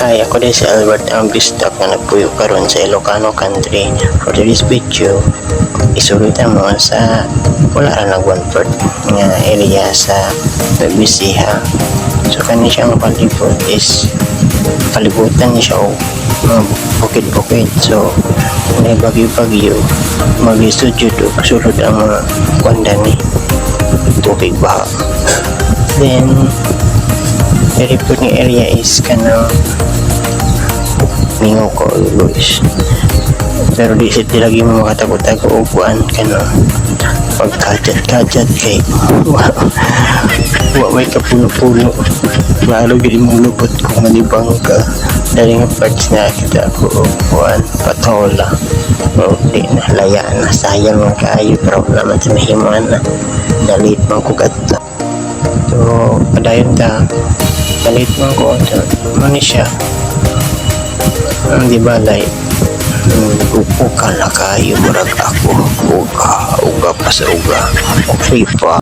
Hi, ako din si Albert ang bistak na nagpuyo karon sa Ilocano country. For today's video, isulitan mo sa wala ra nag 1/4 nga area sa Bisiha. So kani siyang palibot is palibutan niya siya o mga bukid-bukid. So may bagyo-bagyo, mag-isod yun sulod ang mga kwanda ni tubig baha. Then very good nga area is kanang mingaw ko guys, pero di sila lagi mo makatago-tago o kuan kanang pagkajat-kajat kay wa may kapuno-puno maalo gid mo lupot kung malibang ka dali nga parts na kita ko kuan patola o di na laya na sayang man kaayo pero naman sa mahimuan na dalit man ko gatta. So padayon ta dalit man ko sa manisya ang di balay upo ka na kayo murag ako uga pa sa uga okay pa.